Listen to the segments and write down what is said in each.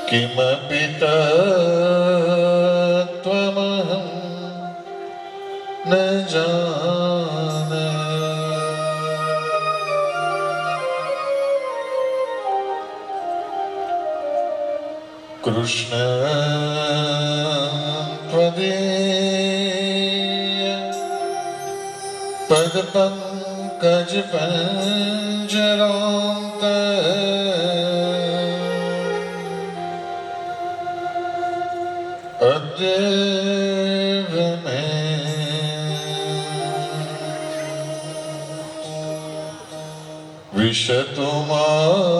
किमपि तत्त्वमहं न जाने। कृष्ण त्वदीय पदपङ्कज पंजरान्ते अद्यैव मे विशतु मानसराज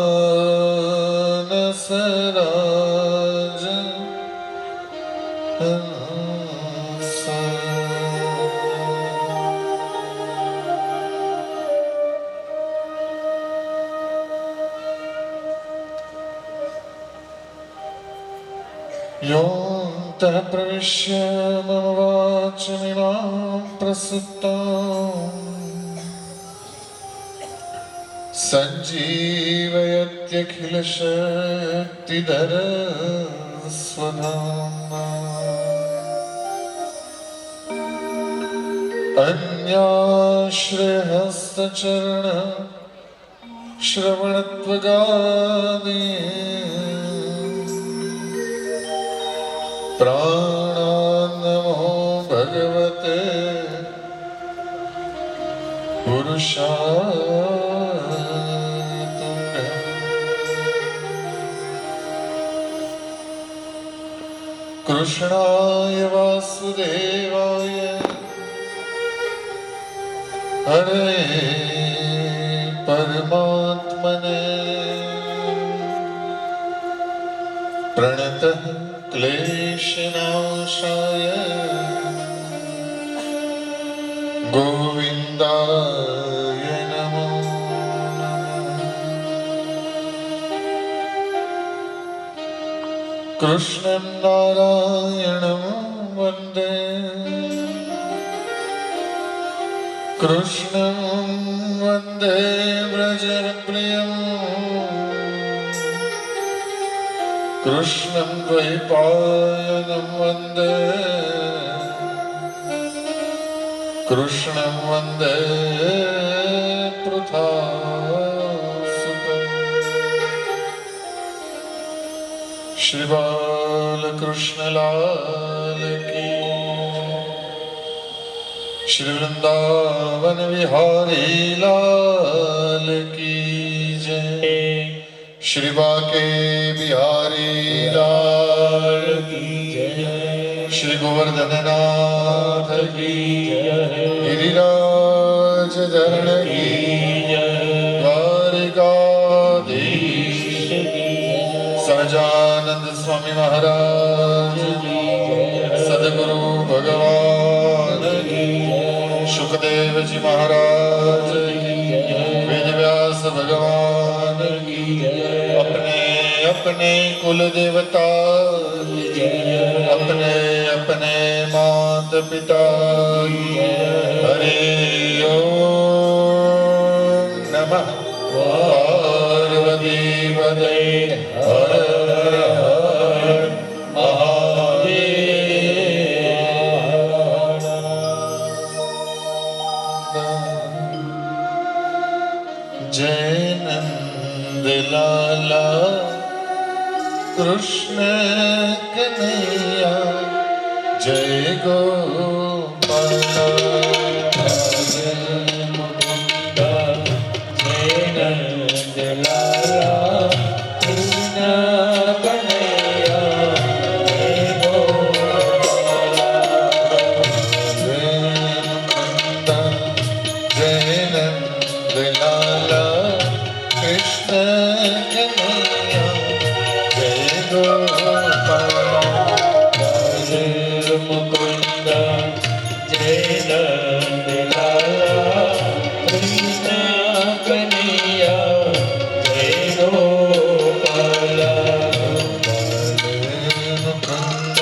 हंसा। योऽन्तः प्रविश्य मम वाचमिमां प्रसुप्ताम् सञ्जीवयत्यखिलशक्तिधरं स्वधाम्ना। अन्याश्रयहस्तचरण श्रवणत्वगादि प्राणान्नमो भगवते पुरुषाय कृष्णाय वासुदेवाय हरे परमात्मने प्रणतः क्लेशनाशाय गोविन्दाय नमो नमः। कृष्णं नारायणं वन्दे कृष्णं वन्दे व्रजप्रियम् कृष्णं द्वैपायनं वन्दे कृष्णं वन्दे पृथासुतम्। श्री बालकृष्ण लाल की, श्री वृंदावन विहारी लाल की जय। श्री बाके बिहारी लाल की जय। श्री गोवर्धन नाथ की जय। गिरिराज धरण की जय। द्वारिकाधीश की जय। सहजानंद स्वामी महाराज की जय। सद्गुरु भगवान की जय। सुखदेव जी महाराज की जय। वेद व्यास भगवान की जय। अपने अपने कुल देवता की जय। अपने अपने मात पिता की जय। हरि ओम नमः पार्वती पते हर हर हर महादेव। जय नंद लाला कृष्ण कन्हैया जय गोपाला। जय मुकुंद जय नंद लाला कृष्ण कन्हैया जय गोपाला। जय मुकुंद जय नंद लाला कृष्ण कन्हैया जय गोपाला। जय मुकुंद जय नंद लाला कृष्ण कन्हैया जय गोपाला। मुकुंद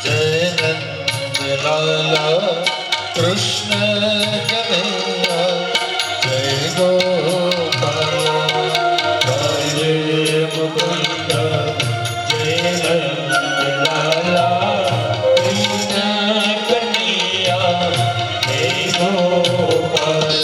जय नंद लाला कृष्ण कन्हैया जय गोपाला। जय मुकुंद जय नंद लाला कृष्ण कन्हैया जय गोपाला।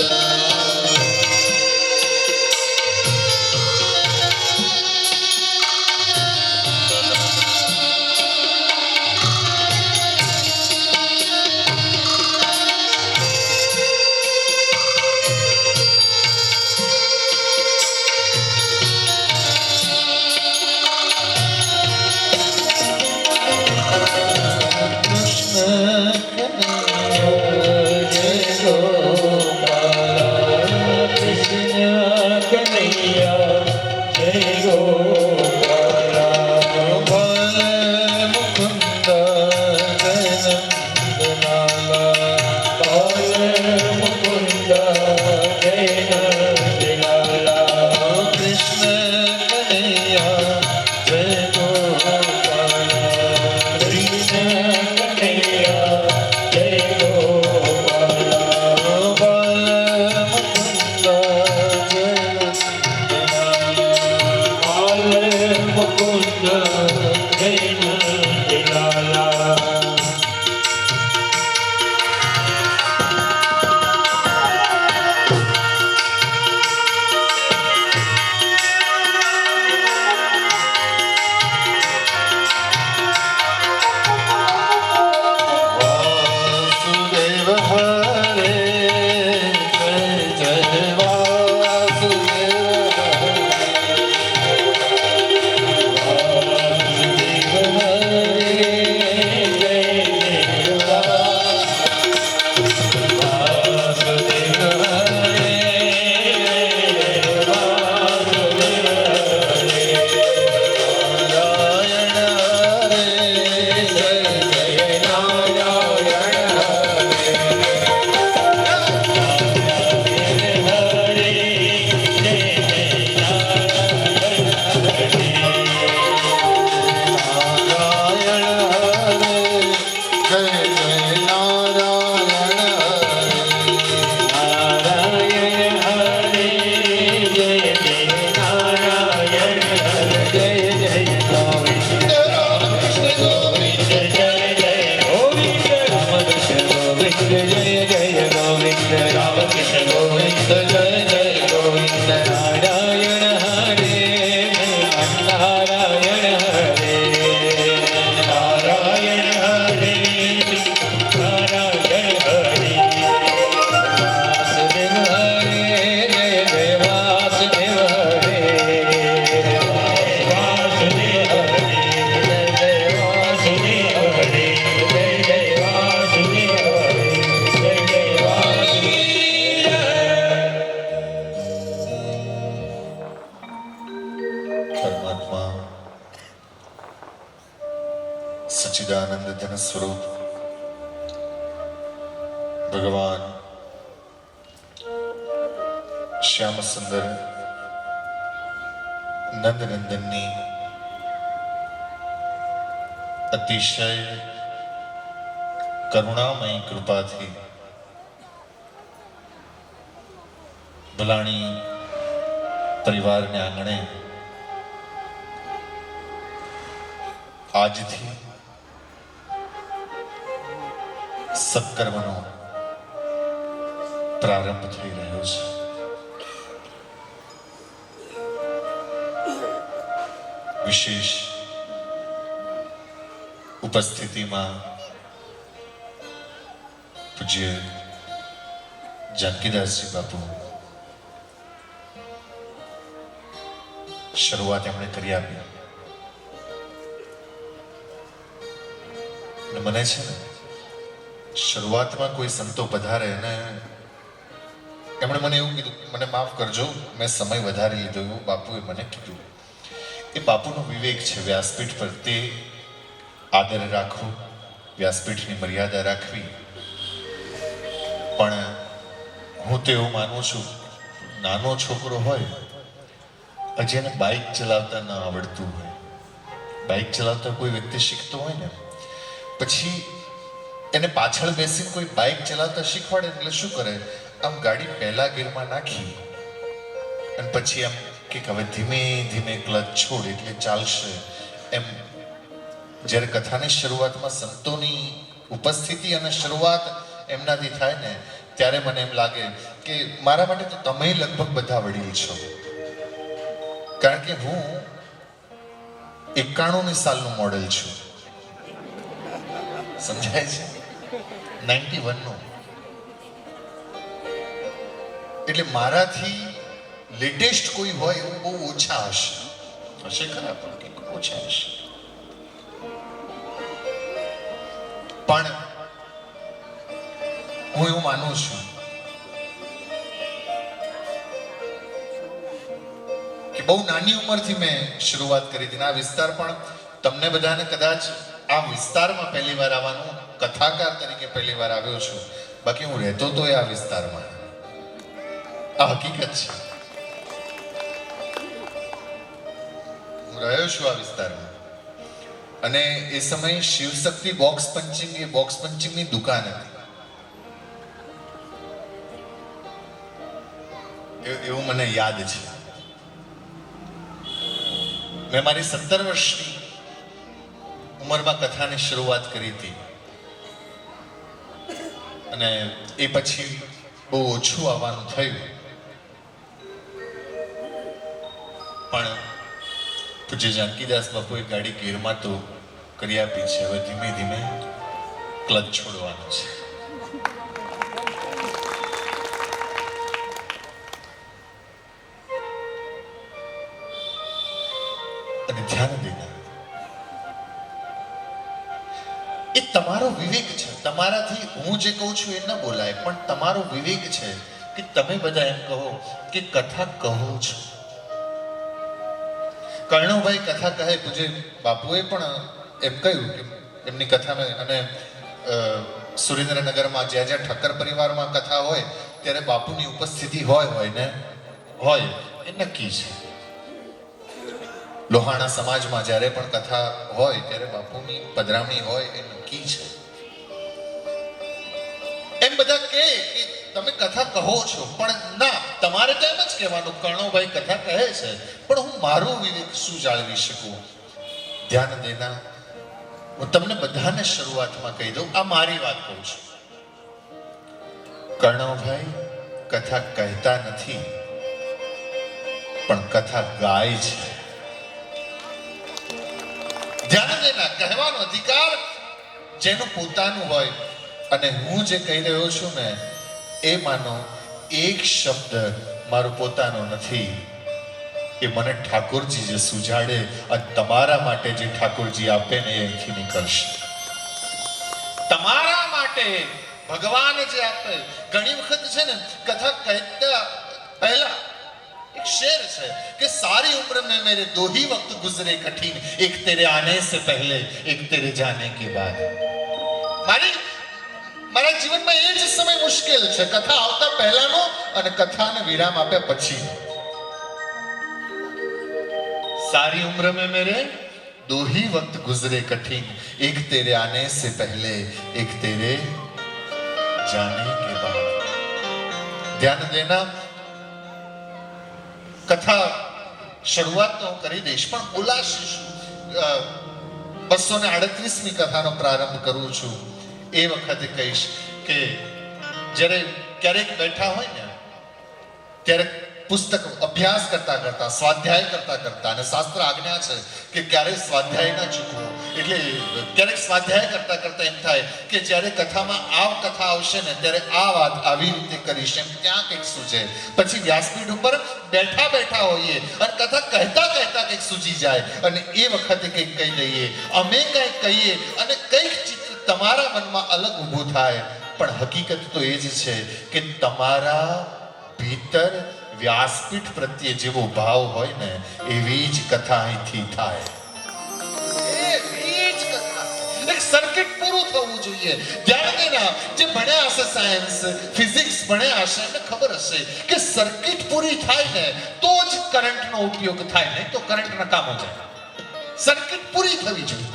नारायण हरे नारायण સનાતન સ્વરૂપ ભગવાન શ્યામ સુંદર નંદનંદનની અતિશય કરુણામય કૃપાથી ભલાણી પરિવારને આંગણે આજથી સત્કર્મનો પ્રારંભ થઈ રહ્યો છે. વિશેષ ઉપસ્થિતિમાં પૂજ્ય જાનકીદાસજી બાપુ શરૂઆત એમણે કરી આપી. મને છે ને શરૂઆતમાં કોઈ સંતો પધારે અને એમણે મને એવું કીધું, મને માફ કરજો મેં સમય વધારે લીધો, એવું બાપુએ મને કીધું. એ બાપુનો વિવેક છે. વ્યાસપીઠ પર તે આદર રાખવો, વ્યાસપીઠની મર્યાદા રાખવી. પણ હું તો એવું માનું છું, નાનો છોકરો હોય હજી એને બાઇક ચલાવતા ન આવડતું હોય, બાઇક ચલાવતા કોઈ વ્યક્તિ શીખતો હોય ને, પછી એને પાછળ બેસીને કોઈ બાઇક ચલાવતા શીખવાડે એટલે શું કરે, આમ ગાડી પહેલા ગિયરમાં નાખી અને પછી આમ કે હવે ધીમે ધીમે ક્લચ છોડ એટલે ચાલશે એમ. જ્યારે કથાની શરૂઆતમાં સંતોની ઉપસ્થિતિ અને શરૂઆત એમનાથી થાય ને ત્યારે મને એમ લાગે કે મારા માટે તો તમે લગભગ બધા વડીલ છો. કારણ કે હું 91ની સાલનું મોડેલ છું, સમજાય છે, 91નું. એટલે મારાથી લેટેસ્ટ કોઈ હોય એવું બહુ ઓછા હશે ખરા, પણ કંઈક ઓછા હશે. પણ હું એવું માનું છું કે બહુ નાની ઉંમરથી મેં શરૂઆત કરી હતી. આ વિસ્તાર પણ તમને બધાને કદાચ આ વિસ્તારમાં પહેલી વાર આવવાનું, કથાકાર તરીકે પહેલી વાર આવ્યો છું, બાકી હું રહેતો તો આ વિસ્તારમાં. આ હકીકત છે, હું રહ્યો છું આ વિસ્તારમાં. અને એ સમયે શિવશક્તિ બોક્સ પંચિંગ, એ બોક્સ પંચિંગની દુકાન હતી એવું મને યાદ છે. મેં મારી 17 વર્ષની ઉંમરમાં કથાની શરૂઆત કરી હતી અને એ પછી બહુ ઓછું આવવાનું થયું. પણ પૂજ્ય જાનકીદાસ બાપુએ ગાડી ગિયરમાં તો કરી આપી છે, હવે ધીમે ધીમે ક્લચ છોડવાનું છે. અને ધ્યાન દેના, એ તમારો વિવેક છે. તમારાથી હું જે કહું છું એ ન બોલાય, પણ તમારો વિવેક છે કે તમે બધા એમ કહો કે કથા કહો છો. કર્ણવભાઈ કથા કહે, પૂજ્ય બાપુએ પણ એમ કહ્યું કે એમની કથામાં, અને સુરેન્દ્રનગરમાં જ્યાં જ્યાં ઠક્કર પરિવારમાં કથા હોય ત્યારે બાપુની ઉપસ્થિતિ હોય ને હોય એ નક્કી છે. લોહાણા સમાજમાં જ્યારે પણ કથા હોય ત્યારે બાપુની પધરામણી હોય એ નક્કી છે. એમ બધા કે તમે કથા કહો છો, પણ ના, તમારે તો એમ જ કહેવાનું કર્ણવભાઈ કથા કહે છે, પણ હું મારું વિવેક શું જાળવી શકું. ધ્યાન દેના, હું તમને બધાને શરૂઆતમાં કહી દઉં, આ મારી વાત કહું છું. કર્ણવભાઈ કથા કહેતા નથી, પણ કથા ગાય છે. ધ્યાન દેના, કહેવાનો અધિકાર જેનું પોતાનું હોય. અને હું જે કહી રહ્યો છું ને એ માનો એક શબ્દ મારો પોતાનો નથી, એ મને ઠાકોરજી જે સુજાડે અને તમારા માટે જે ઠાકોરજી આપે ને એ અહીંથી નીકળશે. તમારા માટે ભગવાન જે આપે. ઘણી વખત છે ને કથા કહેતા પહેલા एक शेर है कि सारी उम्र में मेरे दो ही वक्त गुजरे कठिन, एक तेरे आने से पहले, एक तेरे जाने के बाद. મારા જીવનમાં એ જ સમય મુશ્કેલ છે, કથા આવતા પહેલાનો અને કથાને વિરામ આપ્યા પછી. सारी उम्र में मेरे दो ही वक्त गुजरे कठिन, एक तेरे आने से पहले, एक तेरे जाने के बाद. ध्यान देना, कथा शुरुआत तो કરી દઈશ, પણ બોલાશીશ 238મી કથાનો પ્રારંભ કરું છું. એ વખતે કહીશ કે જ્યારે ક્યારેક બેઠા હોય ને ત્યારે પુસ્તક અભ્યાસ કરતા કરતા, સ્વાધ્યાય કરતા કરતા, અને શાસ્ત્ર આજ્ઞા છે કે ક્યારેય સ્વાધ્યાય ના ચૂકવો. એટલે ક્યારેક સ્વાધ્યાય કરતા કરતા એમ થાય કે જ્યારે કથામાં કથા આવશે ને ત્યારે આ વાત આવી રીતે કરીશ એમ ત્યાં કંઈક સૂચે. પછી વ્યાસપીઠ ઉપર બેઠા બેઠા હોઈએ અને કથા કહેતા કહેતા કંઈક સૂચી જાય અને એ વખતે કંઈક કહી દઈએ, અમે કંઈક કહીએ અને કંઈક ચિત્ર તમારા મનમાં અલગ ઊભું થાય. પણ હકીકત તો એ જ છે કે તમારા ભીતર વ્યાસપીઠ પ્રત્યે જેવો ભાવ હોય ને એવી જ કથા અહીંથી થાય. એવી જ કથા. એક સર્કિટ પૂરું થવું જોઈએ. ધ્યાન દેના, જે ભણ્યા હશે સાયન્સ, ફિઝિક્સ ભણ્યા હશે એમને ખબર હશે કે સર્કિટ પૂરી થાય ને તો જ કરંટનો ઉપયોગ થાય, નહીં તો કરંટ નકામો જાય. સર્કિટ પૂરી થવી જોઈએ.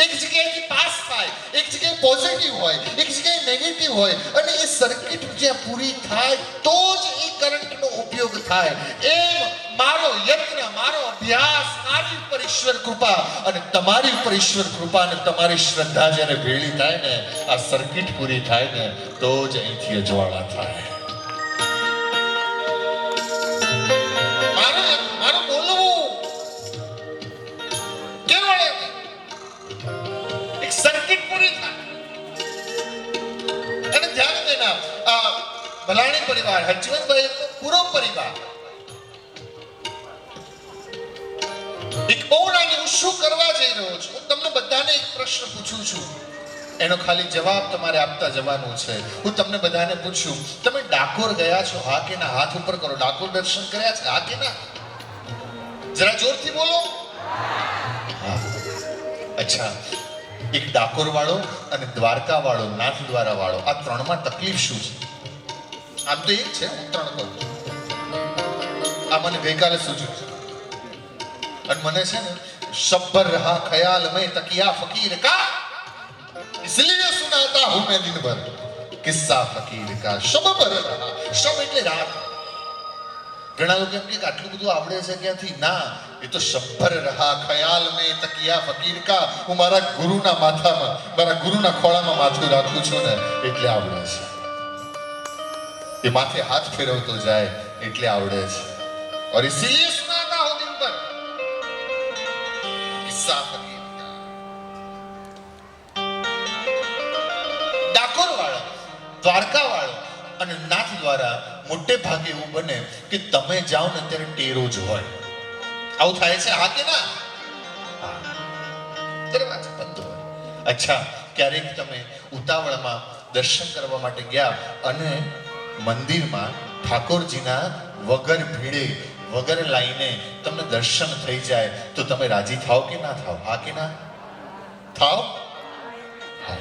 એક જગ્યાએથી પાસ થાય, એક જગ્યાએ પોઝિટિવ હોય, એક જગ્યાએ નેગેટિવ હોય, અને એ સર્કિટ જ્યાં પૂરી થાય તો જ એ કરંટનો ઉપયોગ થાય. એમ મારો યત્ન, મારો અભ્યાસ, મારી ઉપર ઈશ્વર કૃપા અને તમારી ઉપર ઈશ્વર કૃપા અને તમારી શ્રદ્ધા જ્યારે ભેળી થાય ને, આ સર્કિટ પૂરી થાય ને તો જ અહીંથી અજવાળા થાય. મારો બોલવું સર્કિટ પૂરી થાય. અને ધ્યાન દેના, ભલાણી પરિવાર, હરજીવનભાઈ પૂરો પરિવાર, એક બહુ નાની, હું શું કરવા જઈ રહ્યો છું? હું તમને બધાને એક પ્રશ્ન પૂછું છું, એનો ખાલી જવાબ તમારે આપતા જવાનું છે. હું તમને બધાને પૂછું, તમે ડાકોર ગયા છો? હા કે ના? હાથ ઉપર કરો. ડાકોર દર્શન કર્યા છે? હા કે ના? જરા જોરથી બોલો. હા. અચ્છા, એક ડાકોર વાળો અને દ્વારકા વાળો, નાથ દ્વારા વાળો, આ ત્રણમાં તકલીફ શું છે? આમ તો એક છે, હું ત્રણ કહું છું. આ મને ગઈકાલે સૂચ્યું છે અને મને છે ને શબ્બર રહા ખ્યાલ મેં તકિયા ફકીર કા, इसलिए सुनाता हूं मैं दिन भर किस्सा फकीर का. શબ્બર રહા, શબ એટલે રાત. ઘણા લોકો એમ કે આટલું બધું આવડે છે ક્યાંથી? ના, એ તો શબ્બર રહા ખ્યાલ મેં તકિયા ફકીર કા. હું મારા ગુરુના માથામાં, મારા ગુરુના ખોળામાં માથું રાખું છું ને એટલે આવડે છે. એ માથે હાથ ફેરવતો જાય એટલે આવડે છે. और इसीलिए सुनाता हूं दिन भर किस्सा फकीर का. ડાકોર વાળો, દ્વારકા વાળો અને નાથ દ્વારા મોટે ભાગે એવું બને કે તમે જાઓ ને ત્યારે ટેરો જ હોય. આવું થાય છે? હા કે ના? હા. દરવાજો બંધ હોય. અચ્છા, ક્યારેક તમે ઉતાવળમાં દર્શન કરવા માટે ગયા અને મંદિરમાં ઠાકોરજીના વગર ભીડે, વગર લાઈને તમને દર્શન થઈ જાય તો તમે રાજી થાવ કે ના થાવ? હા કે ના થાવ? હા.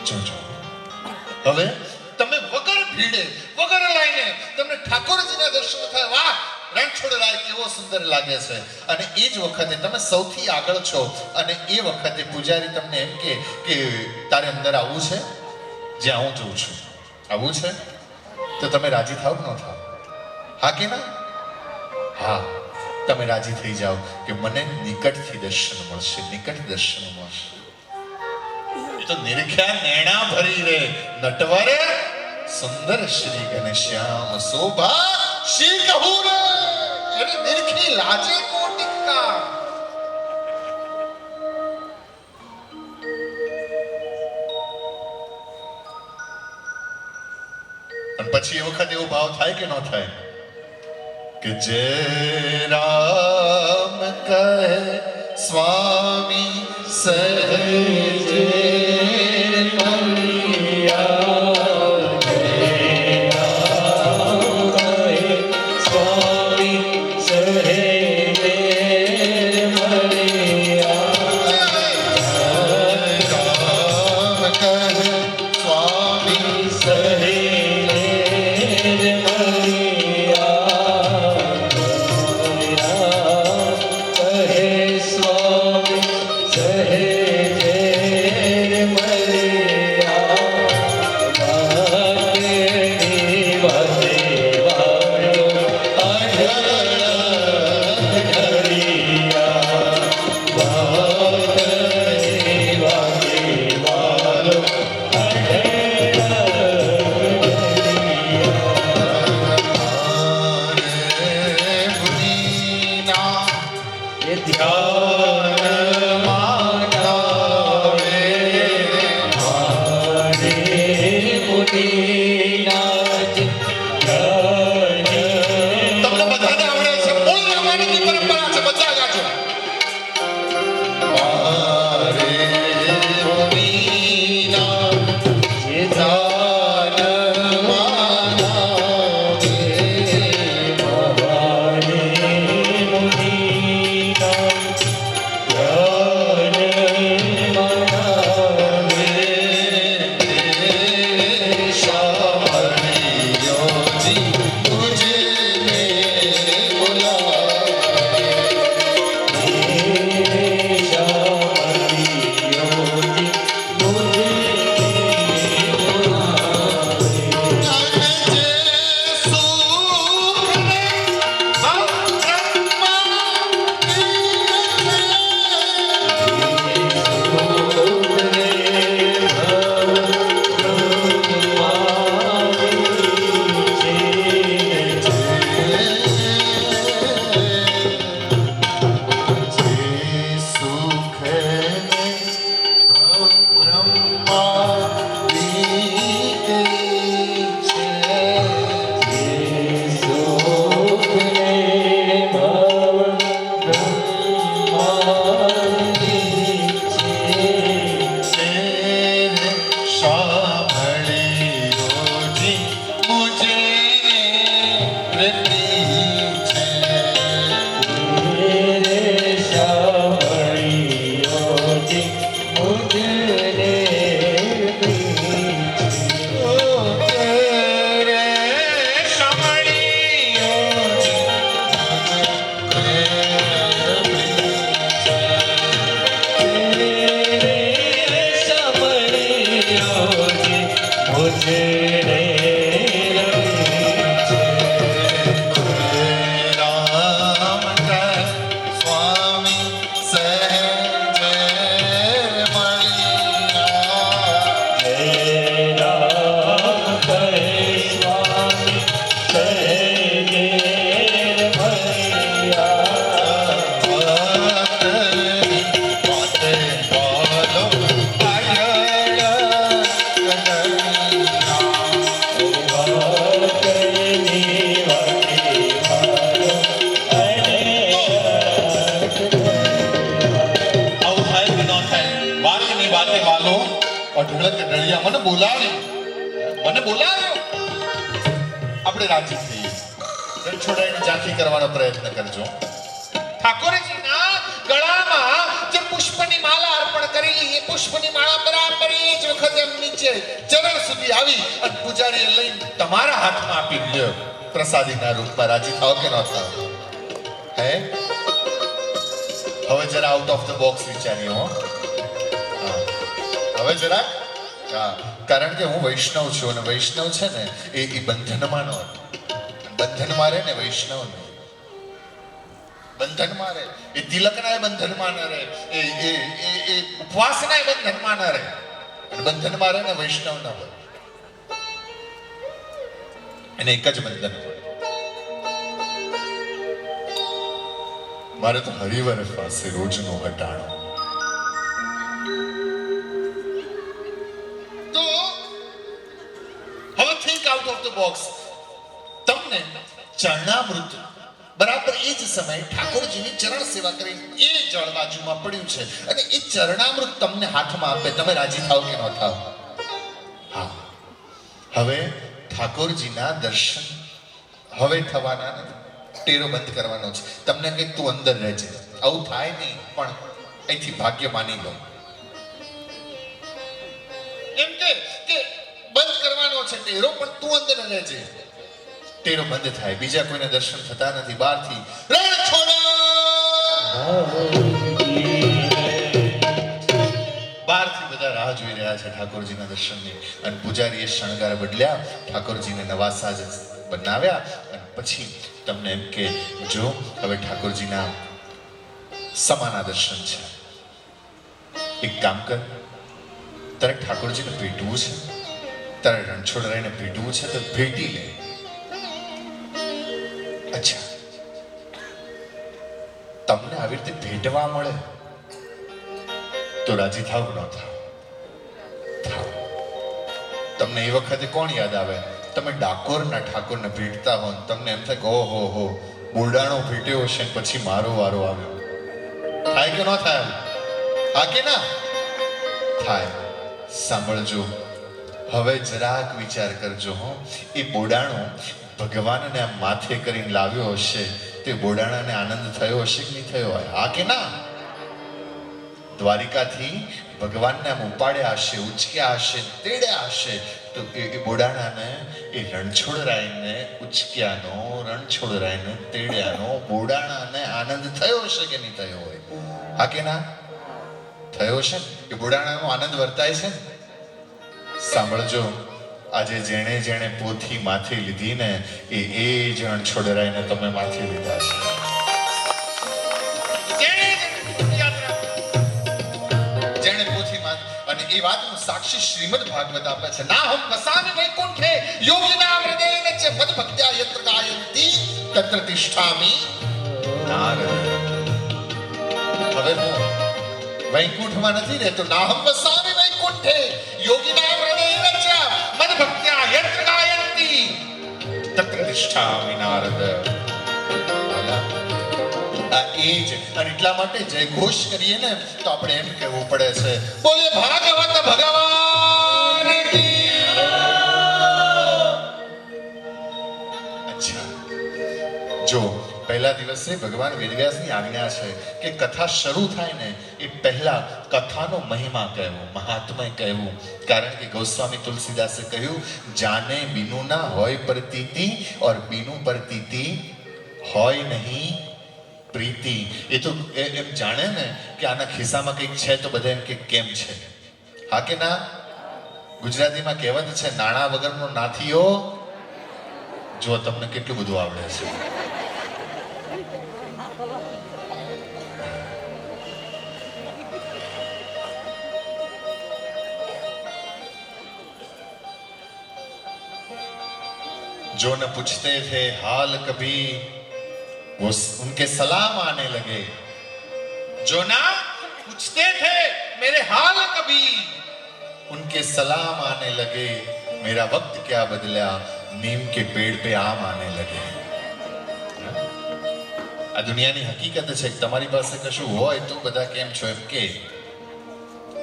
જોજો, હવે તમે વગર ભીડે, વગર લાઈને તમને ઠાકોરજીના દર્શન થાય, વાહ, રણછોડરાય કેવો સુંદર લાગે છે. અને એ જ વખતે તમે સૌથી આગળ છો અને એ વખતે પૂજારી તમને એમ કે તારે અંદર આવવું છે, જ્યાં હું જોઉં છું આવવું છે, તો તમે રાજી થાવ કે ન થાવ? હા કે ના? હા. તમે રાજી થઈ જાઓ કે મને નિકટથી દર્શન મળશે, નિકટ દર્શન મળશે. એ તો નિરખ્યા નૈણા ભરી રે નટવર સુંદર શ્રી ઘનશ્યામ શોભા શ્રી કહું રે. એને નિરખી લાજે કોટિકા. અને પછી એ વખત એવો ભાવ થાય કે ન થાય કે જય રામ કહે સ્વામી સહજે સ્વામી સહે મને બોલાવ્યો આપણે રાજી થઈએ છોડાઈને ઝાંખી કરવાનો પ્રયત્ન કરજો ઠાકોરજીના ગળામાં જે પુષ્પની માળા અર્પણ કરેલી એ પુષ્પની માળા બરાબર એ જ વખતે એમ નીચે ચરણ સુધી આવી અને પૂજારીએ લઈને તમારા હાથમાં આપી દીધો પ્રસાદીના રૂપમાં રાજી થાવ કે ન થાવ હે હવે જરા આઉટ ઓફ ધ બોક્સ વિચાર્યો હવે જરા કારણ કે હું વૈષ્ણવ છું અને વૈષ્ણવ છે ને એ બંધનમાં ન બંધનમાં રહે ને વૈષ્ણવ ને બંધનમાં રહે એ તિલકના બંધનમાં ન રહે એ ઉપવાસના બંધનમાં ન રહે બંધનમાં રહે ને વૈષ્ણવ ન હોય એને એક જ બંધન હોય મારે તો હરિવર પાસે રોજનો હટાણો બોક્સ તમને ચરણામૃત બરાબર એ જ સમયે ઠાકોરજીની ચરણ સેવા કરી એ જળ બાજુમાં પડ્યું છે અને એ ચરણામૃત તમને હાથમાં આપે તમે રાજી થાવ કે ન થાવ હા હવે ઠાકોરજીના દર્શન હવે થવાના નથી ટેરો બંધ કરવાનો છે તમને કંઈક તું અંદર રહેજે આવું થાય નહીં પણ અહીંથી ભાગ્ય માની લો એમ કે બંધ કરવાનો છે ટેરો, પણ તું અંદર રહેજે. ટેરો બંધ થાય, બીજા કોઈને દર્શન થતા નથી. બહારથી રણ છોડો, બહારથી બધા રાહ જોઈ રહ્યા છે ઠાકોરજીના દર્શનની. અને પૂજારીએ શણગાર બદલ્યા, ઠાકોરજીને નવા સાજ બનાવ્યા. અને પછી તમને એમ કે જો હવે ઠાકોરજીના સમાના દર્શન છે. એક કામ કર, તારે ઠાકોરજીને ભેટવું છે, તારે રણછોડરાયને ભેટવું છે તો ભેટી લે. અચ્છા, તમને આવી રીતે ભેટવા મળે તો રાજી થાવ કે ન થાવ? થાવ. તમને એ વખતે કોણ યાદ આવે? તમે ડાકોરના ઠાકોરને ભેટતા હો, તમને એમ થાય કે ઓહો હો, બોરડાણો ભેટ્યો હશે પછી મારો વારો આવ્યો. થાય કે ન થાય? હા કે ના થાય? સાંભળજો, હવે જરાક વિચાર કરજો. હો, એ બોડાણો ભગવાનને આમ માથે કરીને લાવ્યો હશે, તે બોડાણાને આનંદ થયો હશે કે નહીં થયો હોય? હા કે ના? દ્વારિકાથી ભગવાનને આમ ઉપાડ્યા હશે, ઉચક્યા હશે, તેડ્યા હશે, તો એ બોડાણાને, એ રણછોડરાયને ઉચક્યાનો, રણછોડરાયને તેડ્યાનો બોડાણાને આનંદ થયો હશે કે નહીં થયો હોય? હા કે ના? થયો છે. એ બોડાણાનો આનંદ વર્તાય છે. સાંભળજો, આજે જેણે જેણે પોથી માથે લીધી ને, એ જ રણછોડરાયને તમે માથે લીધા છે. જેણે પોથી માથે, અને એ વાતનું સાક્ષી શ્રીમદ ભાગવત આપે છે. ના હમ વસામિ વૈકુંઠે યોગિના હૃદયેન ચ મદ ભક્ત્યા યત્ર ગાયંતી તત્ર તિષ્ઠામિ નારદ. હવે હું વૈકુંઠમાં નથી રહેતો. નાહમ વસામિ વૈકુંઠે યોગિના હૃદયેન ચ મદ ભક્ત્યા યત્ર ગાયંતી તત્ર તિષ્ઠામિ નારદ. આ એ જ, અને એટલા માટે જય ઘોષ કરીએ ને તો આપણે એમ કહેવું પડે છે, બોલે ભાગવત ભગવાન કી. અચ્છા, જો પહેલા દિવસે ભગવાન વેદવ્યાસની આજ્ઞા છે કે કથા શરૂ થાય ને એ પહેલા કથાનો મહિમા કહેવો, મહાત્મય કહેવું. કારણ કે ગોસ્વામી તુલસીદાસે કહ્યું, જાને બીનું ના હોય પ્રતીતિ ઓર બીનું પ્રતીતિ હોય નહીં પ્રીતિ. એ તો એમ જાણે ને કે આના ખિસ્સામાં કંઈક છે તો બધા એમ કે કેમ છે? હા કે ના? ગુજરાતીમાં કહેવત છે, નાણા વગરનો નાથીઓ. જો તમને કેટલું બધું આવડે છે. जो न पूछते थे हाल कभी वो उनके सलाम आने लगे. जो ना पूछते थे मेरे हाल कभी उनके सलाम आने लगे. मेरा वक्त क्या बदला नीम के पेड़ पे आम आने लगे. આ દુનિયાની હકીકત છે કે તમારી પાસે કશું હોય તો બધા કેમ છો એમ કે.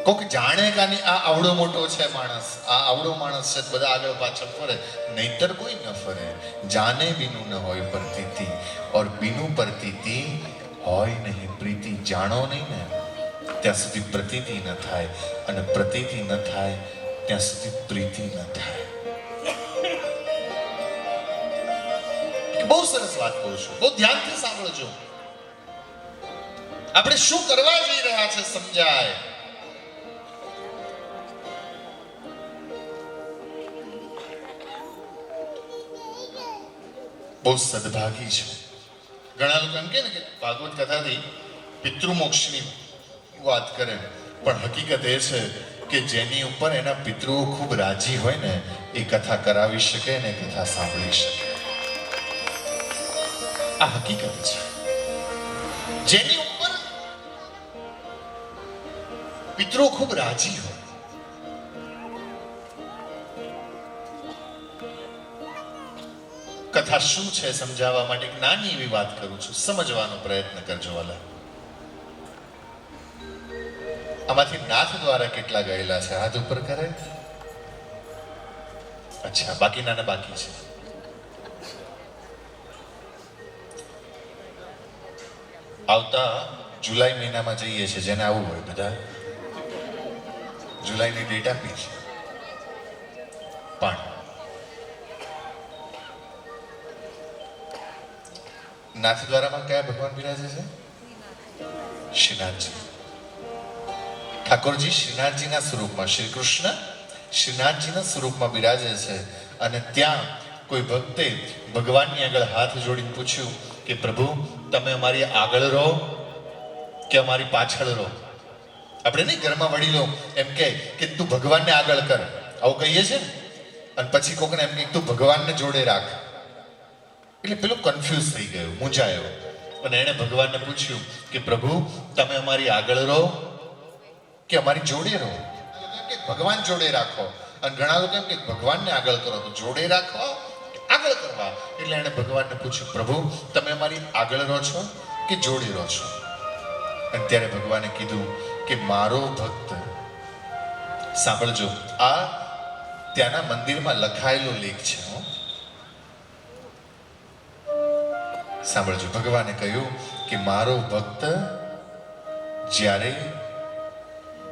કોક જાણે કાની આ આવડો મોટો છે માણસ, આ આવડો માણસ છે, બધા આગળ પાછળ ફરે, નહીતર કોઈ ન ફરે. જાને બીનું ન હોય પ્રતીતિ ઓર બીનું પ્રતીતિ હોય નહીં પ્રીતિ. જાણો નહીં ને ત્યાં સુધી પ્રતીતિ ન થાય, અને પ્રતીતિ ન થાય ત્યાં સુધી પ્રીતિ ન થાય. બહુ સરસ વાત કહું છું, બહુ ધ્યાનથી સાંભળજો. આપણે શું કરવા જઈ રહ્યા છે સમજાય. બહુ સદભાગી છે. ઘણા લોકો એમ કે ને કે ભાગવત કથાથી પિતૃમોક્ષની વાત કરે, પણ હકીકત એ છે કે જેની ઉપર એના પિતૃઓ ખૂબ રાજી હોય ને એ કથા કરાવી શકે ને કથા સાંભળી શકે. આ હકીકત છે. જેની ઉપર પિતૃઓ ખૂબ રાજી હોય. કથા શું છે સમજાવવા માટે એક નાની એવી વાત કરું છું, સમજવાનો પ્રયત્ન કરજો વાલા. આમાંથી નાથ દ્વારા કેટલા ગયેલા છે હાથ ઉપર કરે? અચ્છા, બાકીના બાકી છે. આવતા જુલાઈ મહિનામાં જઈએ છીએ. જેને આવવું હોય બધા જુલાઈની ડેટ આપી છે. પણ નાથદ્વારામાં કયા ભગવાન બિરાજે છે? શ્રીનાથજી. ઠાકોરજી શ્રીનાથજીના સ્વરૂપમાં, શ્રી કૃષ્ણ શ્રીનાથજીના સ્વરૂપમાં બિરાજે છે. અને ત્યાં કોઈ ભક્તે ભગવાનની આગળ હાથ જોડીને પૂછ્યું કે પ્રભુ તમે અમારી આગળ રહો કે અમારી પાછળ રહો? આપણે નહીં ઘરમાં વડીલો એમ કે તું ભગવાનને આગળ કર, આવું કહીએ છે ને. અને પછી કોકને એમ કે તું ભગવાનને જોડે રાખ. એટલે પેલો કન્ફ્યુઝ થઈ ગયો, મૂંઝાયો. અને એણે ભગવાનને પૂછ્યું કે પ્રભુ તમે અમારી આગળ રહો કે અમારી જોડે રહો? કે ભગવાન જોડે રાખો. અને ઘણા લોકો એમ કે ભગવાનને આગળ કરો, તો જોડે રાખવા આગળ કરવા. એટલે એણે ભગવાનને પૂછ્યું પ્રભુ તમે અમારી આગળ રહો છો કે જોડે રહો છો? અને ત્યારે ભગવાને કીધું કે મારો ભક્ત, સાંભળજો, આ ત્યાંના મંદિરમાં લખાયેલો લેખ છે. સાંભળજો, ભગવાને કહ્યું કે મારો ભક્ત જ્યારે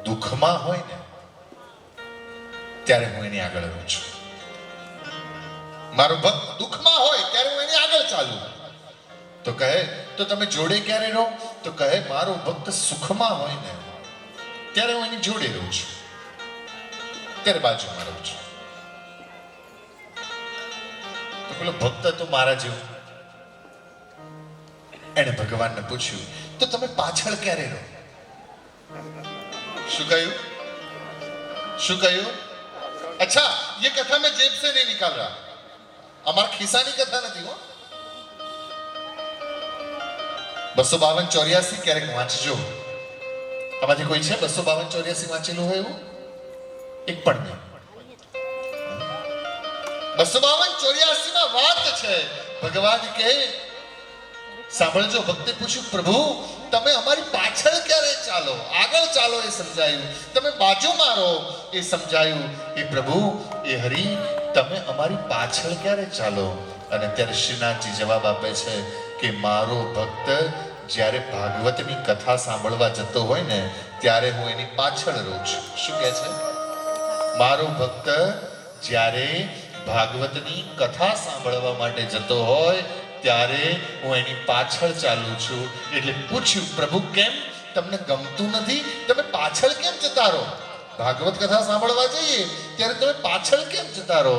દુઃખમાં હોય ને ત્યારે હું એની આગળ રહું છું. મારો ભક્ત દુઃખમાં હોય ત્યારે હું એની આગળ ચાલું. તો કહે તો તમે જોડે ક્યારે રહો? તો કહે મારો ભક્ત સુખમાં હોય ને ત્યારે હું એની જોડે રહું છું, ત્યારે બાજુમાં રહું છું. તો પેલો ભક્ત તો મારા જેવો, એને ભગવાનને પૂછ્યું તો તમે પાછળ ક્યારે રહો? શું કહ્યું? શું કહ્યું? अच्छा, ये कथा मैं जेब से नहीं निकाल रहा, हमारा खिस्सानी कथा નથી હો. 252-84 ક્યારેક વાંચજો. આમાંથી કોઈ છે 252-84 વાંચેલું હોય એવું? એક પણ નહીં. 252-84 માં વાત છે. ભગવાન કહે, સાંભળજો, ભક્તે પૂછ્યું પ્રભુ તમે અમારી પાછળ ક્યારે ચાલો? આગળ ચાલો એ સમજાયું, તમે બાજુમાં રહો એ સમજાયું. એ પ્રભુ એ હરી તમે અમારી પાછળ ક્યારે ચાલો? અને ત્યારે શ્રીનાથજી જવાબ આપે છે કે મારો ભક્ત જ્યારે ભાગવતની કથા સાંભળવા જતો હોય ને ત્યારે હું એની પાછળ રહું છું. શું કહે છે? મારો ભક્ત જ્યારે ભાગવતની કથા સાંભળવા માટે જતો હોય ત્યારે હું એની પાછળ ચાલું છું. એટલે પૂછ્યું પ્રભુ કેમ? તમને ગમતું નથી? તમે પાછળ કેમ જતા રહો? ભાગવત કથા સાંભળવા જઈએ ત્યારે તમે પાછળ કેમ જતા રહો?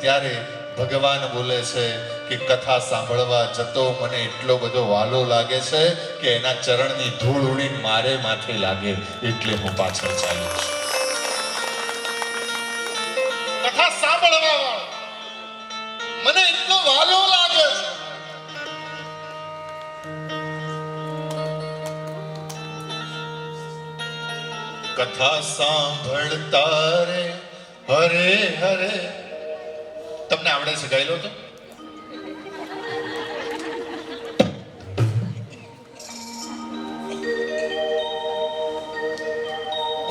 ત્યારે ભગવાન બોલે છે કે કથા સાંભળવા જતો મને એટલો બધો વાલો લાગે છે કે એના ચરણની ધૂળ ઉડીને મારે માથે લાગે, એટલે હું પાછળ ચાલું છું. કથા સાંભળવા મને એટલો વાલો લાગે છે. કથા સાંભળતા રે હરે હરે. તમને આવડે છે? ગાઈ લો તો.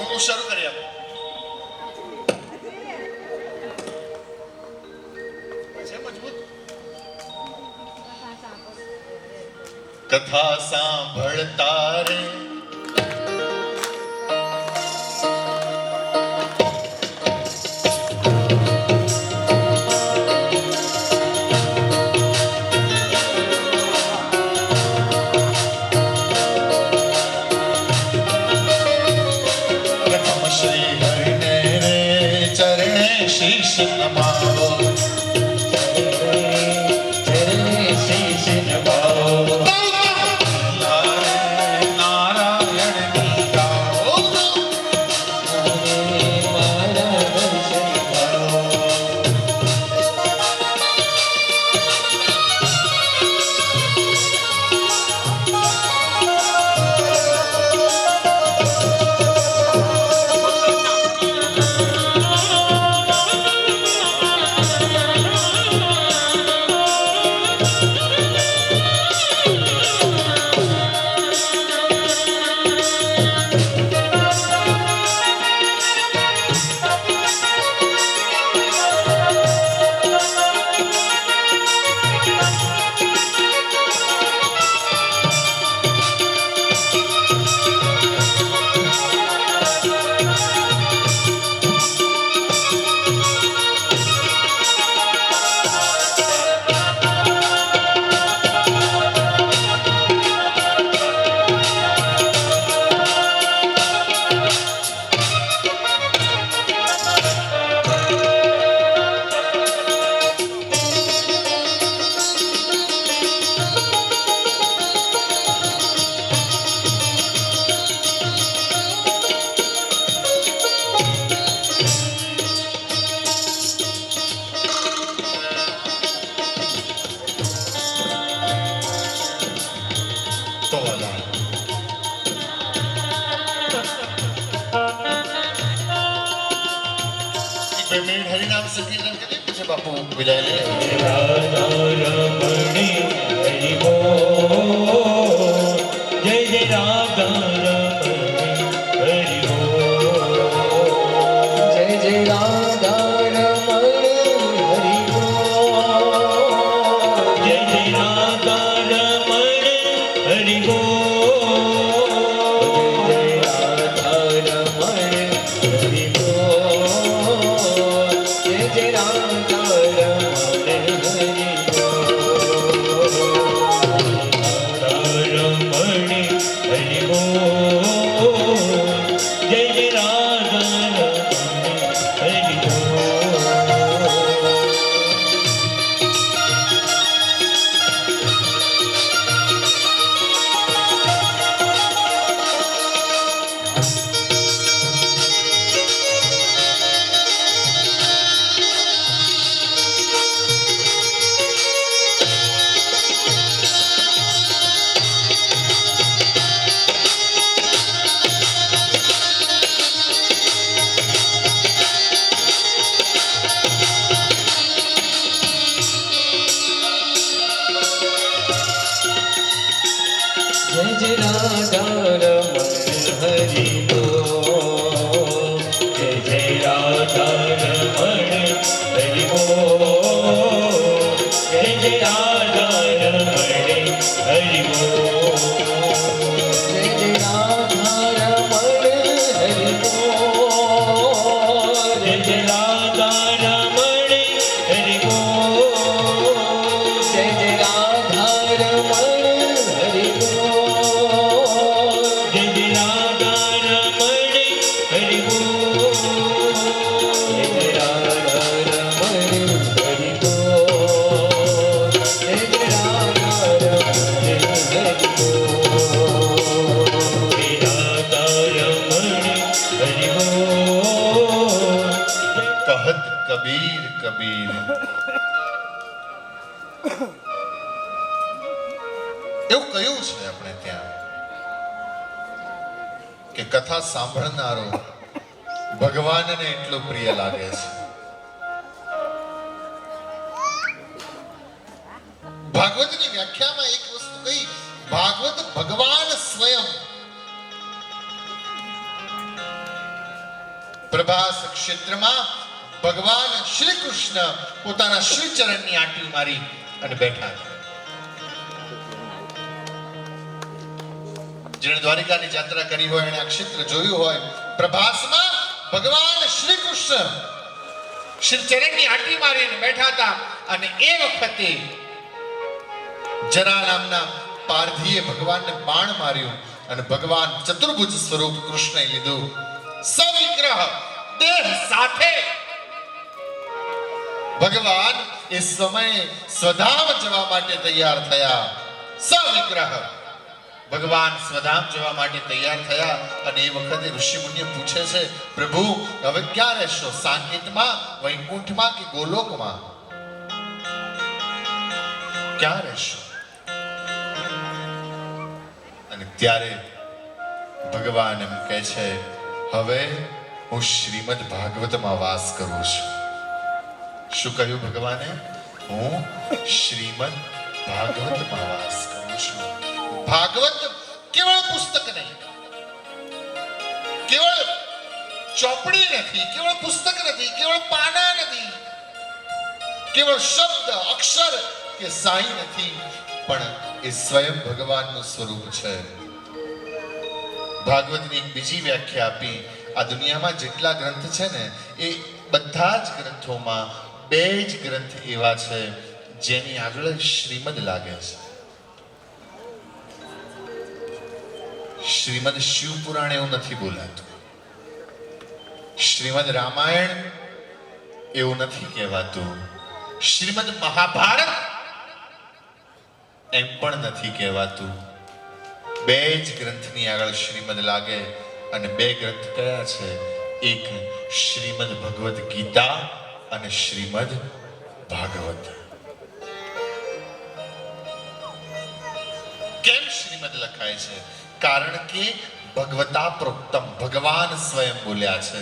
હું શરૂ કરી આપું. છે મજબૂત. કથા સાંભળતા રે શીશ નમાવો, શીશ નમાવો. નારાયણ ગાઓ, મારા દર્શન કરો. નામ સંકીર્તન કરી પછી બાપુ વિદાય લે. રાધા રમણી હરિ બોલ, જય જય રાધા રમણી હરિ બોલ, જય જય રાધા રમણ હરિ બોલ, જય જય રાધા રમણી હરિ બોલ, જય રાધા રમણ હરિ બોલ, જય જય રાધા રમણ હરિ બોલ, રાધા રમણી હરિ બોલ, જય જય રાધા રમણી હરિ બોલ. જય જય રાધા રમણ હરિ બોલ, જય જય રાધા રમણ હરિ બોલ, જય જય રાધા રમણ હરિ બોલ, જય જય રાધા રમણ હરિ બોલ, જય જય રાધા રમણ હરિ બોલ, જય જય રાધા રમણ હરિ બોલ, જય જય રાધા રમણ હરિ બોલ, જય જય રાધા રમણ હરિ બોલ, જય જય રાધા રમણ હરિ બોલ, રાધા રમણ હરિ બોલ. કહત કબીર કબીર. એવું કયું છે આપણે ત્યાં કે કથા સાંભળનારો ભગવાનને એટલો પ્રિય લાગે છે. ભાગવતની વ્યાખ્યામાં એક વસ્તુ કહી, ભાગવત ભગવાન સ્વયં પ્રભાસ ક્ષેત્રમાં ભગવાન શ્રી કૃષ્ણ પોતાના શ્રી ચરણની આંટી મારી અને બેઠા છે. જેણે દ્વારિકાની યાત્રા કરી હોય અને આ ક્ષેત્ર જોયું હોય, પ્રભાસમાં ભગવાન શ્રી કૃષ્ણ શ્રી ચરણની આંટી મારીને બેઠા હતા અને એ વખતે જરા નામના પારધીએ ભગવાનને બાણ માર્યું અને ભગવાન ચતુર્ભુજ સ્વરૂપ કૃષ્ણએ લીધું. સવિગ્રહ દેહ સાથે ભગવાન એ સમયે સ્વધામ જવા માટે તૈયાર થયા. સવિગ્રહ ભગવાન સ્વધામ જવા માટે તૈયાર થયા અને એ વખતે ઋષિમુનિઓ પૂછે છે, પ્રભુ હવે ક્યાં રહેશો? સાકેતમાં, વૈકુંઠમાં કે ગોલોકમાં? ક્યાં રહેશો? અને ત્યારે ભગવાન એમ કહે છે, હવે હું શ્રીમદ ભાગવતમાં વાસ કરું છું. શું કહ્યું ભગવાને? હું શ્રીમદ ભાગવતમાં વાસ કરું છું. ભાગવત કેવળ પુસ્તક નહીં, કેવળ ચોપડી નથી, કેવળ પુસ્તક નથી, કેવળ પાના નથી, કેવળ શબ્દ અક્ષર કે સાઈ નથી, પણ એ સ્વયં ભગવાનનું સ્વરૂપ છે. ભાગવતની એક બીજી વ્યાખ્યા આપી, આ દુનિયામાં જેટલા ગ્રંથ છે ને એ બધા જ ગ્રંથોમાં બે જ ગ્રંથ એવા છે જેની આગળ શ્રીમદ લાગે છે. શ્રીમદ શિવ પુરાણ એવું નથી બોલાતું, શ્રીમદ રામાયણ એવું નથી કહેવાતું, શ્રીમદ મહાભારત એમ પણ નથી કહેવાતું. બે જ ગ્રંથની આગળ શ્રીમદ લાગે અને બે ગ્રંથ કયા છે? એક શ્રીમદ ભગવદ ગીતા અને શ્રીમદ ભાગવત. કેમ શ્રીમદ લખાય છે? કારણ કે ભગવતા પ્રોક્તમ, ભગવાન સ્વયં બોલ્યા છે.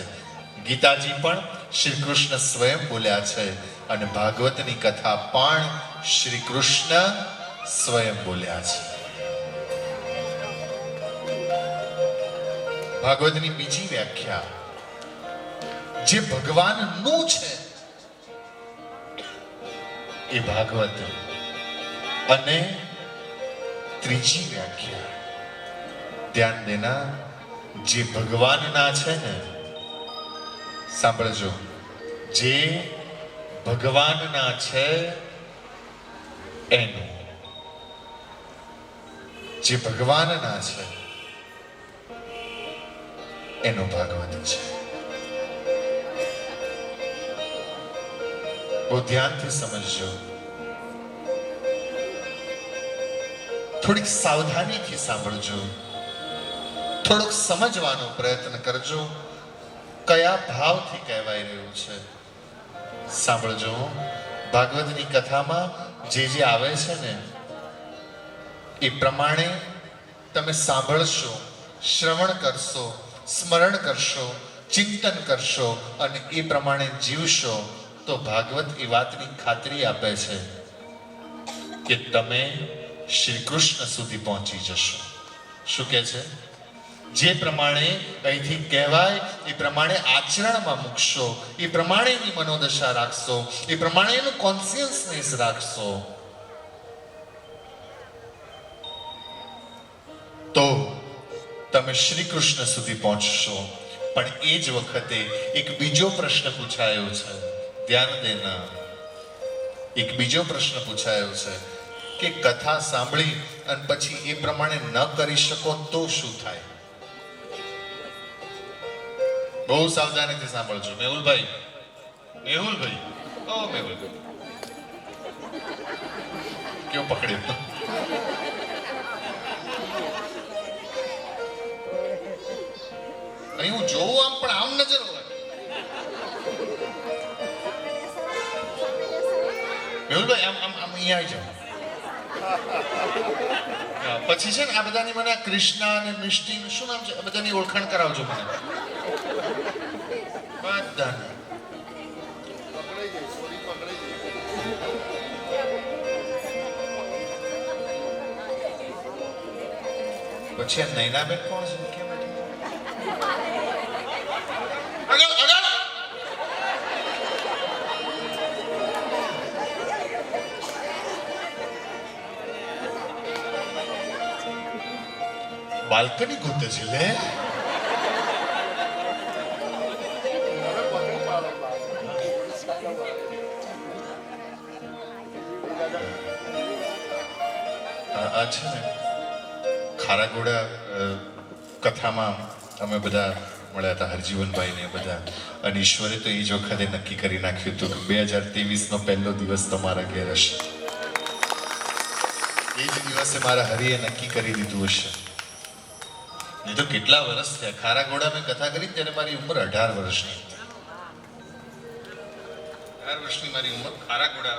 ગીતાજી પણ શ્રી કૃષ્ણ સ્વયં બોલ્યા છે અને ભાગવતની કથા પણ શ્રી કૃષ્ણ સ્વયં બોલ્યા છે. ભાગવતની બીજી વ્યાખ્યા જે ભગવાનનું છે એ ભાગવત, અને ત્રીજી વ્યાખ્યા ધ્યાન દેના જે ભગવાનના છે ને, સાંભળજો, જે ભગવાનના છે એનું, જે ભગવાનના છે એનો ભાગવત છે. બહુ ધ્યાનથી સમજજો, થોડીક સાવધાનીથી સાંભળજો, થોડોક સમજવાનો પ્રયત્ન કરજો કયા ભાવથી કહેવાય રહ્યું છે. સાંભળજો, ભાગવતની કથામાં જે આવે છે ને એ પ્રમાણે તમે સાંભળશો, શ્રવણ કરશો, સ્મરણ કરશો, ચિંતન કરશો અને એ પ્રમાણે જીવશો તો ભાગવત એ વાતની ખાતરી આપે છે કે તમે શ્રી કૃષ્ણ સુધી પહોંચી જશો. શું કહે છે? જે પ્રમાણે અહીંથી કહેવાય એ પ્રમાણે આચરણમાં મૂકશો, એ પ્રમાણેની મનોદશા રાખશો, એ પ્રમાણેનું કોન્શિયસનેસ રાખશો તો તમે શ્રી કૃષ્ણ સુધી પહોંચશો. પણ એ જ વખતે એક બીજો પ્રશ્ન પૂછાયો છે, ધ્યાન દેના, એક બીજો પ્રશ્ન પૂછાયો છે કે કથા સાંભળી અને પછી એ પ્રમાણે ન કરી શકો તો શું થાય? બહુ સાવધાનીથી સાંભળજો. મેહુલભાઈ, મેહુલભાઈ, ઓ મેહુલભાઈ, કેવો પકડ્યો? અહીં હું જોઉં આમ, પણ આમ નજર હોય. મેહુલભાઈ આમ આમ આમ અહીંયા આવી જાઓ. પછી છે ને આ બધાની મને કૃષ્ણા અને મિષ્ટી, શું નામ છે, આ બધાની ઓળખાણ કરાવજો મને. બધાને પછી આ નૈનાબેન કોણ છે? કેમ આગળ આગળ બાલ્કની ગોતે છે લે. આ છે ને ખારાગોડા કથામાં અમે બધા મળ્યા હતા, હરજીવનભાઈ ને બધા, અને ઈશ્વરે તો એ જ વખતે નક્કી કરી નાખ્યું હતું કે 2023 નો પહેલો દિવસ તમારા ઘેર હશે. એ જ દિવસે મારા હરિએ નક્કી કરી દીધું હશે. નહીં તો કેટલા વર્ષ થયા. ખારાગોડા મેં કથા કરી ત્યારે મારી ઉંમર 18 વર્ષની હતી. 18 વર્ષની મારી ઉંમર. ખારાગોડા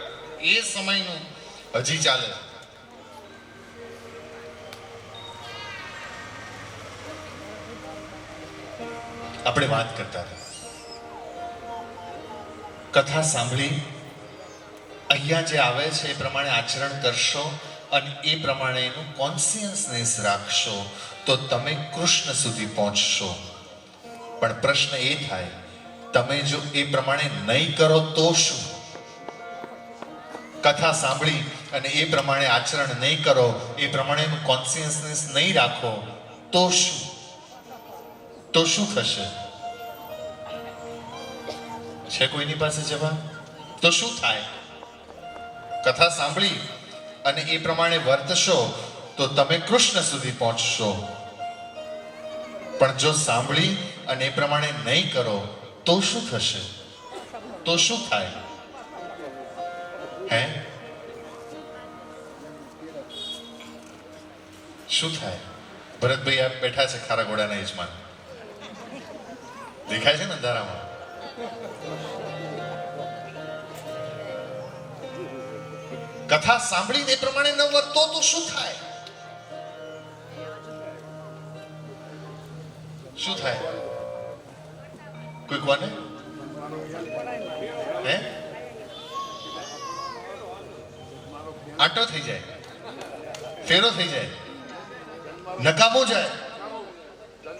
એ સમયનું હજી ચાલે. આપણે વાત કરતા હતા, કથા સાંભળી અહીંયા જે આવે છે એ પ્રમાણે આચરણ કરશો અને એ પ્રમાણેનું કોન્શિયસનેસ રાખશો તો તમે કૃષ્ણ સુધી પહોંચશો. પણ પ્રશ્ન એ થાય, તમે જો એ પ્રમાણે નહીં કરો તો શું? કથા સાંભળી અને એ પ્રમાણે આચરણ નહીં કરો, એ પ્રમાણેનું કોન્શિયસનેસ નહીં રાખો તો શું? તો શું થશે? છે કોઈની પાસે જવાબ? તો શું થાય? કથા સાંભળી અને એ પ્રમાણે વર્તશો તો તમે કૃષ્ણ સુધી પહોંચશો. પણ જો સાંભળી અને એ પ્રમાણે નહીં કરો તો શું થશે? તો શું થાય? હે, શું થાય? ભરતભાઈ આ બેઠા છે, ખારાગોડાના યજમાન, દેખાય છે ને અંધારામાં. કથા સાંભળીને એ પ્રમાણે ન વર્તો તો શું થાય? શું થાય? કોઈ કોને? આટો થઈ જાય, ફેરો થઈ જાય, નકામો જાય,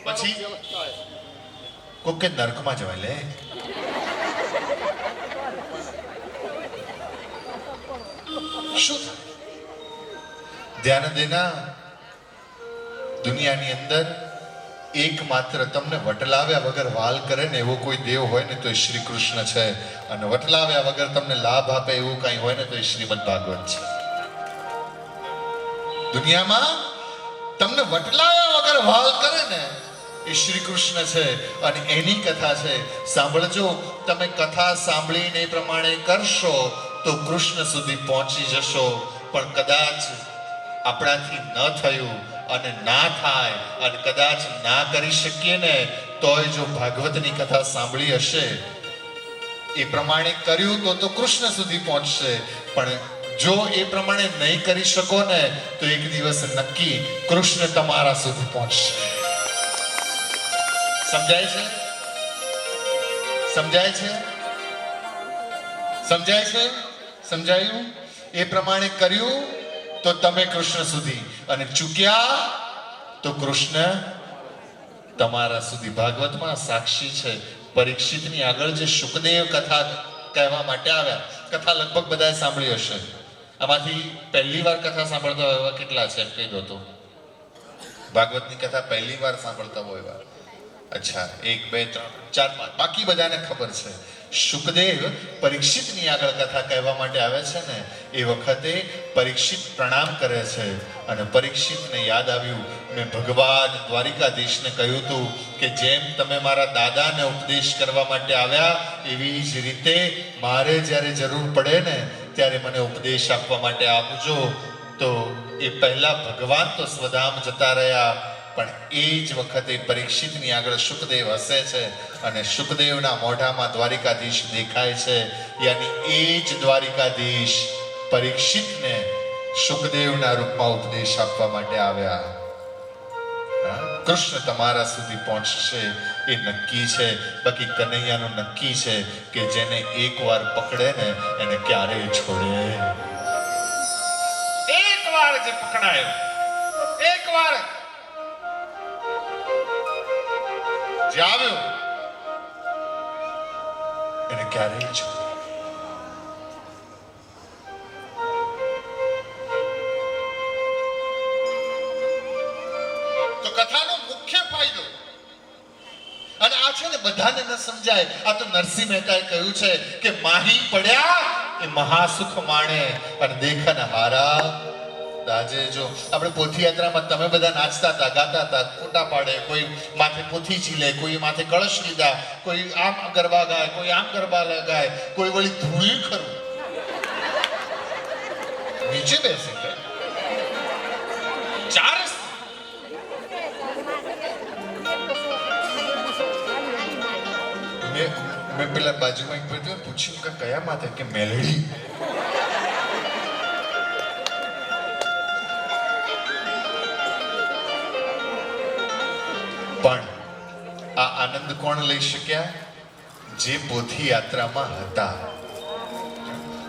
પછી કોક કે નરકમાં જવાય. લે શું થાય? ધ્યાન દેના, દુનિયાની અંદર એકમાત્ર તમને વટલાવ્યા વગર વાલ કરે ને એવો કોઈ દેવ હોય ને તો એ શ્રી કૃષ્ણ છે, અને વટલાવ્યા વગર તમને લાભ આપે એવું કઈ હોય ને તો એ શ્રીમદ ભાગવત છે. દુનિયામાં તમને વટલાવ્યા વગર વાલ કરે ને એ શ્રી કૃષ્ણ છે, અને એની કથા છે. સાંભળજો, તમે કથા સાંભળીને એ પ્રમાણે કરશો તો કૃષ્ણ સુધી પહોંચી જશો. પણ કદાચ આપણાથી ન થયું અને ના થાય અને કદાચ ના કરી શકીએ ને તોય જો ભાગવતની કથા સાંભળી હશે, એ પ્રમાણે કર્યું તો કૃષ્ણ સુધી પહોંચશે. પણ જો એ પ્રમાણે નહીં કરી શકો ને તો એક દિવસ નક્કી કૃષ્ણ તમારા સુધી પહોંચશે. સમજાય છે? સમજાય છે? સમજાય છે? સમજાયું? એ પ્રમાણે કર્યું તો તમે કૃષ્ણ સુધી, અને ચૂક્યા તો કૃષ્ણ તમારા સુધી. ભાગવતમાં સાક્ષી છે. પરીક્ષિતની આગળ જે શુકદેવ કથા કહેવા માટે આવ્યા, કથા લગભગ બધાએ સાંભળી હશે. આમાંથી પહેલી વાર કથા સાંભળતા હોય એવા કેટલા છે? કહી દો તો. ભાગવતની કથા પહેલી વાર સાંભળતા હોય એવા? અચ્છા, 1 2 3 4 5, બાકી બધાને ખબર છે. શુકદેવ પરીક્ષિતની આગળ કથા કહેવા માટે આવે છે ને એ વખતે પરીક્ષિત પ્રણામ કરે છે, અને પરીક્ષિતને યાદ આવ્યું, મેં ભગવાન દ્વારિકાધીશને કહ્યું હતું કે જેમ તમે મારા દાદાને ઉપદેશ કરવા માટે આવ્યા એવી જ રીતે મારે જ્યારે જરૂર પડે ને ત્યારે મને ઉપદેશ આપવા માટે આપજો. તો એ પહેલા ભગવાન તો સ્વધામ જતા રહ્યા, પણ એ જ વખતે પરીક્ષિતની આગળ શુકદેવ હસે છે, અને શુકદેવના મોઢામાં દ્વારિકાધીશ દેખાય છે. યાની એ જ દ્વારિકાધીશ પરીક્ષિતને શુકદેવના રૂપમાં ઉપદેશ આપવા માટે આવ્યા. કૃષ્ણ તમારા સુધી પહોંચશે એ નક્કી છે. બાકી કનૈયાનું નક્કી છે કે જેને એકવાર પકડે ને એને ક્યારેય છોડે. એકવાર જે પકડાયો, એકવાર જે આવ્યો એને ક્યારેય છોડે. તો કથાનો મુખ્ય ફાયદો, અને આ છે ને બધાને ન સમજાય. આ તો નરસિંહ મહેતાએ કહ્યું છે કે માહી પડ્યા એ મહાસુખ માણે, અને દેખન હારા આજે જો આપણે પોથી યાત્રામાં તમે બધા નાચતા હતા, ગાતા હતા, ફોટા પાડે, કોઈ માથે પોથી ઝીલે, કોઈ માથે કળશ લીધા, કોઈ આમ ગરબા ગાય, કોઈ આમ ગરબા ગાય, કોઈ વળી ધૂણી ખરું નીચે બેસે ચાર. મેં પેલા બાજુમાં એક ભાઈ પૂછ્યું કે કયા માથે, કે મેલડી. પણ આ આનંદ કોણ લઈ શક્યા? જે પોથી યાત્રામાં હતા.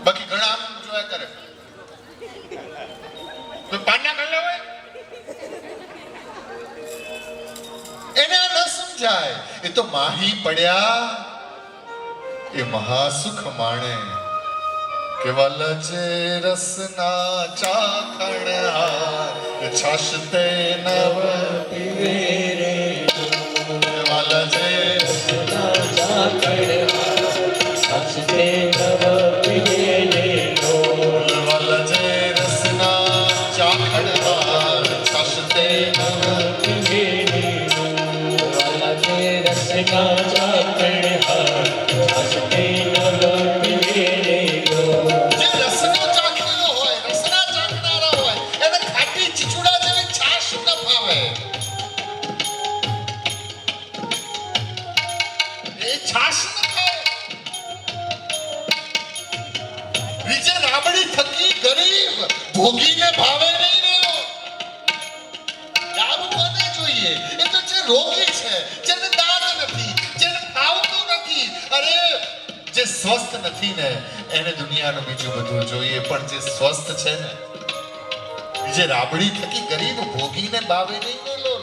બાકી ઘણા આમ જોયા કરે, કોઈ પાના ગલ્લે હોય એને ન સમજાય. એ તો માહી પડ્યા એ મહાસુખ માણે. કેવલ જે રસના ચાખણ હાર છાશતે નવ પીવે રે. કેવલ જે રસના ચાખણ હાર છાશતે નવ પીવે રે. કેવલ જે રસના ચાખણ હાર છાશતે નવ પીવે રે. કેવલ જે રસના ચાખણ હાર છાશતે નવ પીવે રે. ભોગીને ભાવે નહીં રહ્યો. દારૂ કોને જોઈએ? એ તો જે રોગી છે, જેને દાંત નથી, જેને ફાવતું નથી, અરે જે સ્વસ્થ નથી ને એને દુનિયાનું બીજું બધું જોઈએ, પણ જે સ્વસ્થ છે ને, જે રાબડી થકી ગરીબ ભોગીને બાવે નહીં ને લોલ,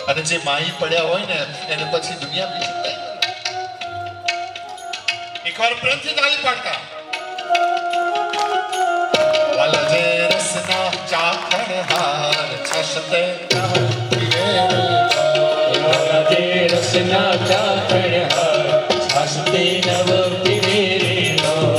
અને જે માહી પડ્યા હોય ને એને પછી દુનિયા બીજું કઈ નથી. એકવાર પ્રેમથી તાળી પાડતા. વાલજે રસના ચાખણ હાર છસતે પીવે રાધે રસના ચાખણ હાર છાસતે નવ પીવે રે લોલ.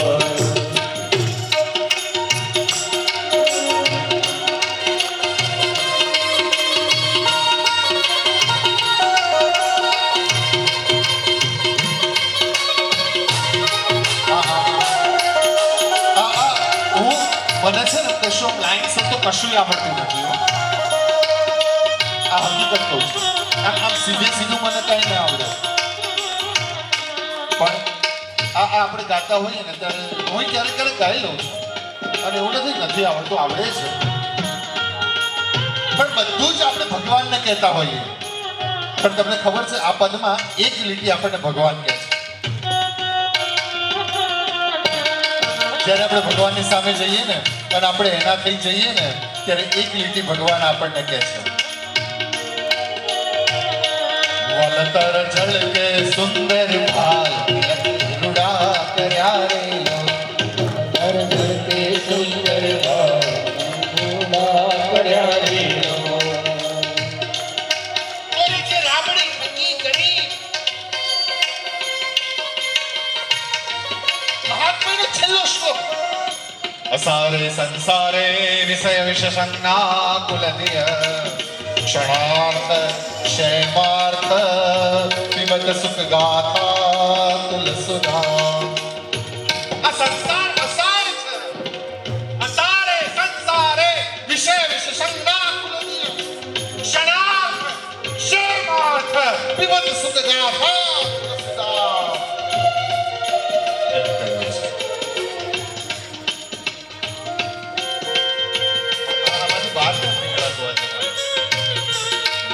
મને છે ને કશું લાઈન તો કશું આવડતું નથી હો. આ હકીકત કહું છું. આમ સીધે સીધું મને કઈ ના આવડે, પણ આ આપણે ગાતા હોઈએ ને ત્યારે હું ક્યારેક ક્યારેક ગાઈ લઉં છું, અને એવું નથી આવડતું, આવડે છે. પણ બધું જ આપણે ભગવાનને કહેતા હોઈએ. પણ તમને ખબર છે આ પદમાં એક લીટી આપણને ભગવાન કહે છે. જ્યારે આપણે ભગવાનની સામે જઈએ ને અને આપણે એના થઈ જઈએ ને ત્યારે એક લીટી ભગવાન આપણને કહે છે, વલતર જળ કે સુંદર ભાલ રૂડા કર્યા રે હર ધરતે સુંદર ભાવ રૂડા કર્યા રે લોલ. ઓરી જે રાબડી થકી ગરીબ મહાત્માનો છેલ્લો શ્લોક, અસારે સંસારે વિષય વિશેષણના કુલદિય ક્ષણાર્થ ક્ષેમાર્થ વિમત સુખ ગાથા તુલસુધા. આ સંસાર અસાર છે, અસારે સંસારે વિષય વિશેષણના કુલદિય ક્ષણાર્થ ક્ષેમાર્થ વિમત સુખ ગાથા તુલસુધા.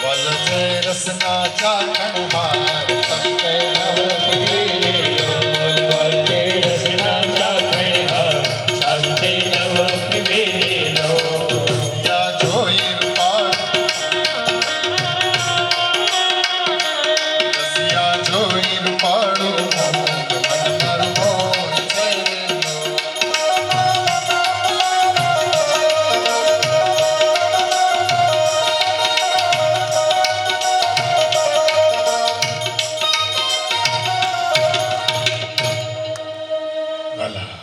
વલજે રસના ચાખણ હાર છસતે નવ પીવે રે લોલ. રાધે રસના ચાખણ હાર છાસતે નવ પીવે રે લોલ. ત્યાં જોઈ રૂપાળું, રસિયા જોઈ રૂપાળું મન મારું મોર છે રે લોલ. વાલા,